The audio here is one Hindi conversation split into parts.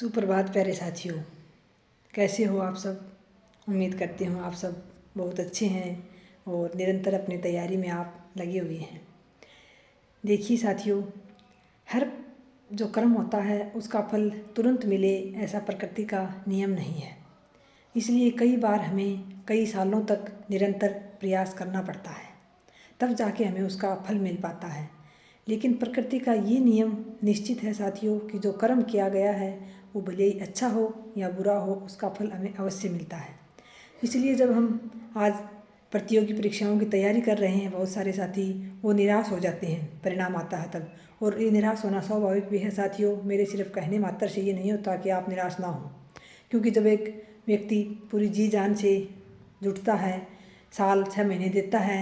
सुप्रभात प्यारे साथियों, कैसे हो आप सब। उम्मीद करती हूँ आप सब बहुत अच्छे हैं और निरंतर अपनी तैयारी में आप लगे हुए हैं। देखिए साथियों, हर जो कर्म होता है उसका फल तुरंत मिले ऐसा प्रकृति का नियम नहीं है। इसलिए कई बार हमें कई सालों तक निरंतर प्रयास करना पड़ता है, तब जाके हमें उसका फल मिल पाता है। लेकिन प्रकृति का ये नियम निश्चित है साथियों कि जो कर्म किया गया है वो भले ही अच्छा हो या बुरा हो, उसका फल हमें अवश्य मिलता है। इसलिए जब हम आज प्रतियोगी परीक्षाओं की तैयारी कर रहे हैं, बहुत सारे साथी वो निराश हो जाते हैं परिणाम आता है तब, और ये निराश होना स्वाभाविक भी है साथियों। मेरे सिर्फ कहने मात्र से ये नहीं होता कि आप निराश ना हो, क्योंकि जब एक व्यक्ति पूरी जी जान से जुटता है, साल 6 महीने देता है,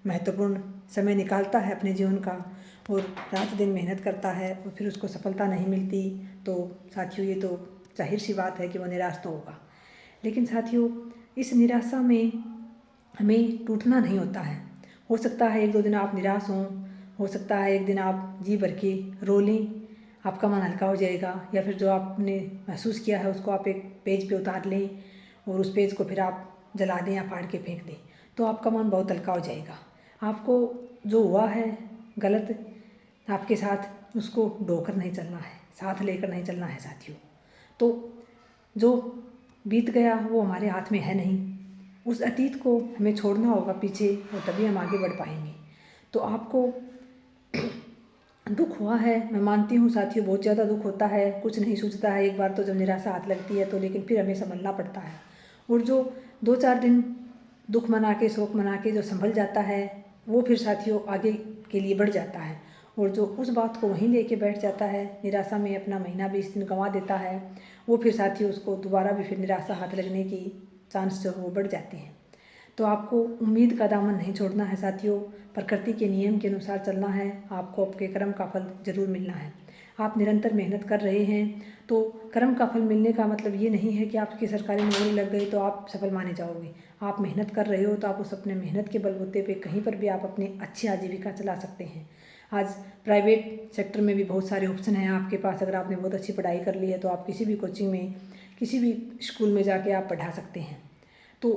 महत्वपूर्ण समय निकालता है अपने जीवन का और रात दिन मेहनत करता है और फिर उसको सफलता नहीं मिलती, तो साथियों ये तो जाहिर सी बात है कि वो निराश तो होगा। लेकिन साथियों, इस निराशा में हमें टूटना नहीं होता है। हो सकता है 1-2 दिन आप निराश हों, हो सकता है एक दिन आप जी भर के रो लें, आपका मन हल्का हो जाएगा, या फिर जो आपने महसूस किया है उसको आप एक पेज पे उतार लें और उस पेज को फिर आप जला दें या फाड़ के फेंक दें, तो आपका मन बहुत हल्का हो जाएगा। आपको जो हुआ है गलत आपके साथ, उसको ढोकर नहीं चलना है, साथ लेकर नहीं चलना है साथियों। तो जो बीत गया वो हमारे हाथ में है नहीं, उस अतीत को हमें छोड़ना होगा पीछे, और तभी हम आगे बढ़ पाएंगे। तो आपको दुख हुआ है, मैं मानती हूँ साथियों, बहुत ज़्यादा दुख होता है, कुछ नहीं सूझता है एक बार तो जब निराशा हाथ लगती है तो, लेकिन फिर हमें संभलना पड़ता है। और जो 2-4 दिन दुख मना के, शोक मना के जो संभल जाता है, वो फिर साथियों आगे के लिए बढ़ जाता है। और जो उस बात को वहीं लेके बैठ जाता है, निराशा में अपना महीना 20 दिन गंवा देता है, वो फिर साथियों उसको दोबारा भी फिर निराशा हाथ लगने की चांस जो है वो बढ़ जाते हैं। तो आपको उम्मीद का दामन नहीं छोड़ना है साथियों, प्रकृति के नियम के अनुसार चलना है, आपको आपके कर्म का फल जरूर मिलना है। आप निरंतर मेहनत कर रहे हैं तो कर्म का फल मिलने का मतलब ये नहीं है कि आपकी सरकारी नौकरी लग गई तो आप सफल माने जाओगे। आप मेहनत कर रहे हो तो आप उस अपने मेहनत के बलबूते पे कहीं पर भी आप अपनी अच्छी आजीविका चला सकते हैं। आज प्राइवेट सेक्टर में भी बहुत सारे ऑप्शन हैं आपके पास। अगर आपने बहुत अच्छी पढ़ाई कर ली है तो आप किसी भी कोचिंग में, किसी भी स्कूल में जाके आप पढ़ा सकते हैं। तो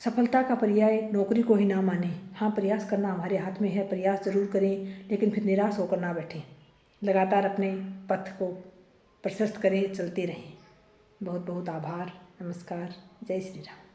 सफलता का पर्याय नौकरी को ही ना माने। हाँ, प्रयास करना हमारे हाथ में है, प्रयास जरूर करें, लेकिन फिर निराश होकर ना बैठें। लगातार अपने पथ को प्रशस्त करें, चलते रहें। बहुत बहुत आभार, नमस्कार, जय श्री राम।